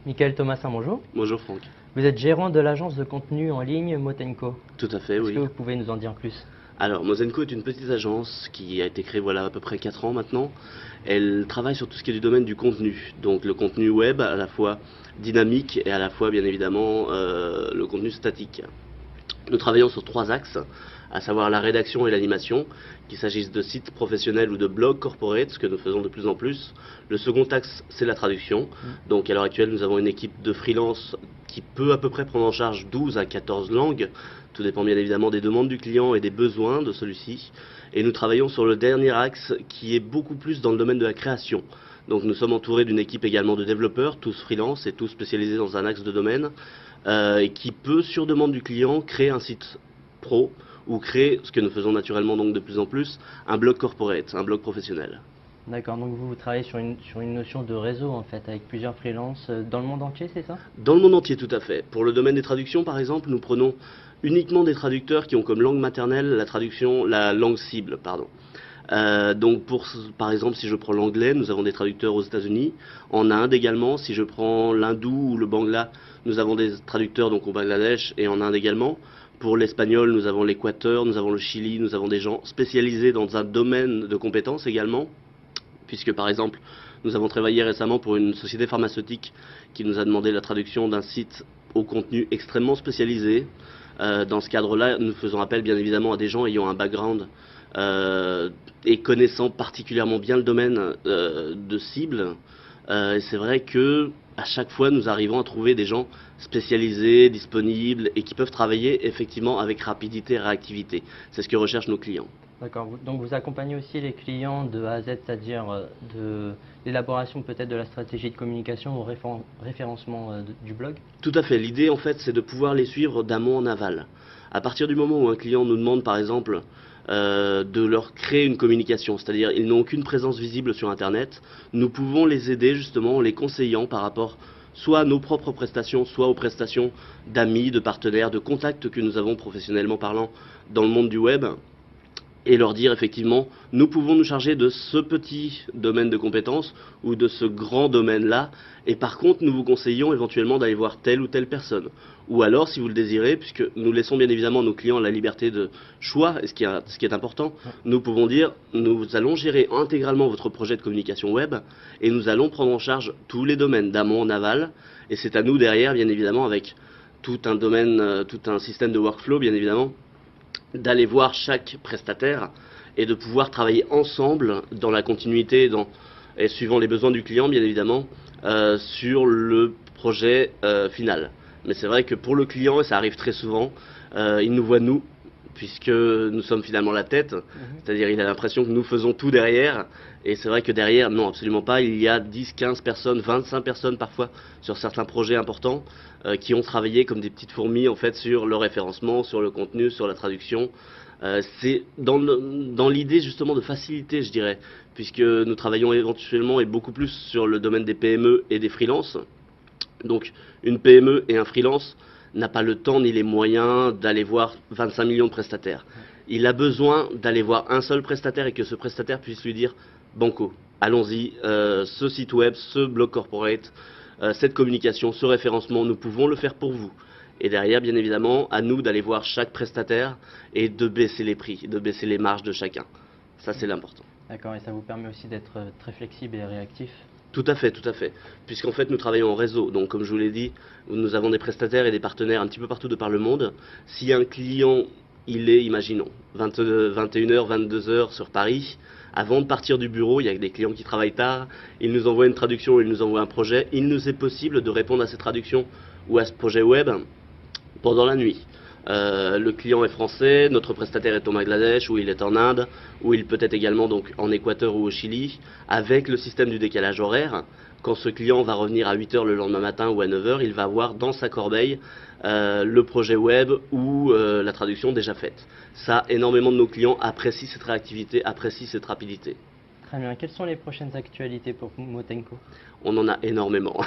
Michael Thomasin, bonjour. Bonjour Franck. Vous êtes gérant de l'agence de contenu en ligne Motenko. Tout à fait, Est-ce oui. que vous pouvez nous en dire plus? Alors, Mozenco est une petite agence qui a été créée voilà à peu près 4 ans maintenant. Elle travaille sur tout ce qui est du domaine du contenu. Donc le contenu web à la fois dynamique et à la fois bien évidemment le contenu statique. Nous travaillons sur 3 axes, à savoir la rédaction et l'animation, qu'il s'agisse de sites professionnels ou de blogs corporate, ce que nous faisons de plus en plus. Le second axe, c'est la traduction. Donc à l'heure actuelle, nous avons une équipe de freelance qui peut à peu près prendre en charge 12 à 14 langues. Tout dépend bien évidemment des demandes du client et des besoins de celui-ci. Et nous travaillons sur le dernier axe qui est beaucoup plus dans le domaine de la création. Donc nous sommes entourés d'une équipe également de développeurs, tous freelance et tous spécialisés dans un axe de domaine, et qui peut, sur demande du client, créer un site pro ou créer, ce que nous faisons naturellement donc de plus en plus, un blog corporate, un blog professionnel. D'accord, donc vous travaillez sur une notion de réseau en fait, avec plusieurs freelances dans le monde entier, c'est ça? Dans le monde entier, tout à fait. Pour le domaine des traductions, par exemple, nous prenons uniquement des traducteurs qui ont comme langue maternelle la traduction, la langue cible, pardon. Par exemple, si je prends l'anglais, nous avons des traducteurs aux États-Unis, en Inde également. Si je prends l'hindou ou le bangla, nous avons des traducteurs donc au Bangladesh et en Inde également. Pour l'espagnol, nous avons l'Équateur, nous avons le Chili, nous avons des gens spécialisés dans un domaine de compétences également, puisque par exemple, nous avons travaillé récemment pour une société pharmaceutique qui nous a demandé la traduction d'un site au contenu extrêmement spécialisé. Dans ce cadre-là, nous faisons appel bien évidemment à des gens ayant un background et connaissant particulièrement bien le domaine de cible. Et c'est vrai que à chaque fois, nous arrivons à trouver des gens spécialisés, disponibles et qui peuvent travailler effectivement avec rapidité et réactivité. C'est ce que recherchent nos clients. D'accord, donc vous accompagnez aussi les clients de A à Z, c'est-à-dire de l'élaboration peut-être de la stratégie de communication au référencement du blog? Tout à fait. L'idée, en fait, c'est de pouvoir les suivre d'amont en aval. À partir du moment où un client nous demande, par exemple, de leur créer une communication, c'est-à-dire ils n'ont aucune présence visible sur Internet, nous pouvons les aider justement en les conseillant par rapport soit à nos propres prestations, soit aux prestations d'amis, de partenaires, de contacts que nous avons professionnellement parlant dans le monde du web, et leur dire effectivement, nous pouvons nous charger de ce petit domaine de compétences ou de ce grand domaine-là, et par contre nous vous conseillons éventuellement d'aller voir telle ou telle personne. Ou alors, si vous le désirez, puisque nous laissons bien évidemment nos clients la liberté de choix, et ce qui est important, nous pouvons dire, nous allons gérer intégralement votre projet de communication web, et nous allons prendre en charge tous les domaines d'amont en aval, et c'est à nous derrière, bien évidemment, avec tout un domaine, tout un système de workflow, bien évidemment, d'aller voir chaque prestataire et de pouvoir travailler ensemble dans la continuité et suivant les besoins du client bien évidemment sur le projet final. Mais c'est vrai que pour le client, et ça arrive très souvent, il nous voit nous, puisque nous sommes finalement la tête, c'est-à-dire il a l'impression que nous faisons tout derrière, et c'est vrai que derrière, non absolument pas, il y a 10, 15 personnes, 25 personnes parfois sur certains projets importants qui ont travaillé comme des petites fourmis en fait sur le référencement, sur le contenu, sur la traduction. C'est dans l'idée justement de faciliter, je dirais, puisque nous travaillons éventuellement et beaucoup plus sur le domaine des PME et des freelances. Donc une PME et un freelance n'a pas le temps ni les moyens d'aller voir 25 millions de prestataires. Il a besoin d'aller voir un seul prestataire et que ce prestataire puisse lui dire banco, allons-y, ce site web, ce blog corporate, cette communication, ce référencement, nous pouvons le faire pour vous. Et derrière, bien évidemment, à nous d'aller voir chaque prestataire et de baisser les prix, de baisser les marges de chacun. Ça, c'est l'important. D'accord, et ça vous permet aussi d'être très flexible et réactif? Tout à fait, tout à fait. Puisqu'en fait, nous travaillons en réseau. Donc, comme je vous l'ai dit, nous avons des prestataires et des partenaires un petit peu partout de par le monde. Si un client, il est, imaginons, 21h, 22h sur Paris, avant de partir du bureau, il y a des clients qui travaillent tard, ils nous envoient une traduction, ils nous envoient un projet. Il nous est possible de répondre à ces traductions ou à ce projet web pendant la nuit. Le client est français, notre prestataire est au Bangladesh, ou il est en Inde, ou il peut être également donc en Équateur ou au Chili, avec le système du décalage horaire. Quand ce client va revenir à 8h le lendemain matin ou à 9h, il va avoir dans sa corbeille le projet web ou la traduction déjà faite. Ça, énormément de nos clients apprécient cette réactivité, apprécient cette rapidité. Très bien. Quelles sont les prochaines actualités pour Motenko? On en a énormément.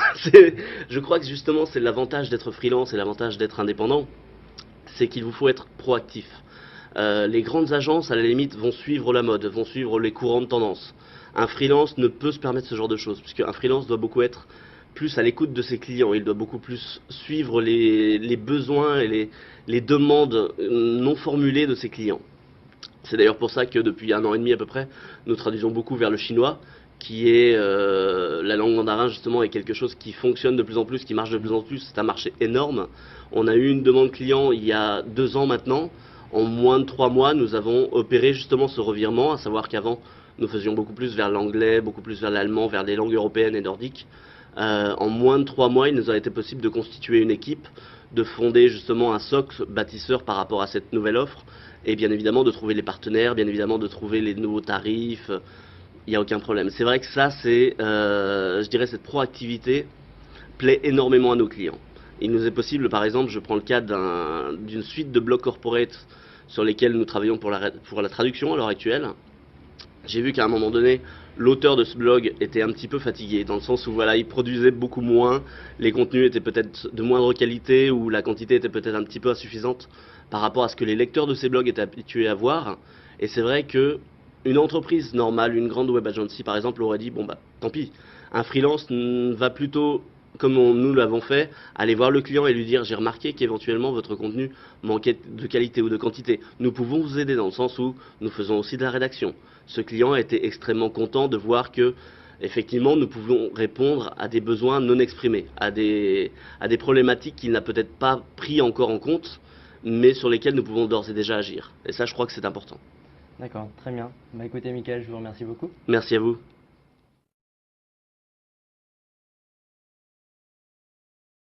Je crois que justement c'est l'avantage d'être freelance et l'avantage d'être indépendant, c'est qu'il vous faut être proactif. Les grandes agences, à la limite, vont suivre la mode, vont suivre les courants de tendance. Un freelance ne peut se permettre ce genre de choses, puisqu'un freelance doit beaucoup être plus à l'écoute de ses clients, il doit beaucoup plus suivre les besoins et les demandes non formulées de ses clients. C'est d'ailleurs pour ça que depuis 1 an et demi à peu près, nous traduisons beaucoup vers le chinois, qui est la langue mandarin justement est quelque chose qui fonctionne de plus en plus, qui marche de plus en plus, c'est un marché énorme. On a eu une demande client il y a 2 ans maintenant. En moins de 3 mois, nous avons opéré justement ce revirement, à savoir qu'avant, nous faisions beaucoup plus vers l'anglais, beaucoup plus vers l'allemand, vers les langues européennes et nordiques. En moins de 3 mois, il nous a été possible de constituer une équipe, de fonder justement un socle bâtisseur par rapport à cette nouvelle offre, et bien évidemment de trouver les partenaires, bien évidemment de trouver les nouveaux tarifs, il n'y a aucun problème. C'est vrai que ça, c'est, je dirais, cette proactivité plaît énormément à nos clients. Il nous est possible, par exemple, je prends le cas d'une suite de blogs corporate sur lesquels nous travaillons pour la traduction à l'heure actuelle. J'ai vu qu'à un moment donné, l'auteur de ce blog était un petit peu fatigué, dans le sens où voilà, il produisait beaucoup moins, les contenus étaient peut-être de moindre qualité, ou la quantité était peut-être un petit peu insuffisante par rapport à ce que les lecteurs de ces blogs étaient habitués à voir. Et c'est vrai que une entreprise normale, une grande web agency par exemple, aurait dit bon bah tant pis, un freelance va plutôt, comme nous l'avons fait, aller voir le client et lui dire j'ai remarqué qu'éventuellement votre contenu manquait de qualité ou de quantité. Nous pouvons vous aider dans le sens où nous faisons aussi de la rédaction. Ce client a été extrêmement content de voir que effectivement nous pouvons répondre à des besoins non exprimés, à des problématiques qu'il n'a peut-être pas pris encore en compte, mais sur lesquelles nous pouvons d'ores et déjà agir. Et ça, je crois que c'est important. D'accord, très bien. Bah écoutez Mickaël, je vous remercie beaucoup. Merci à vous.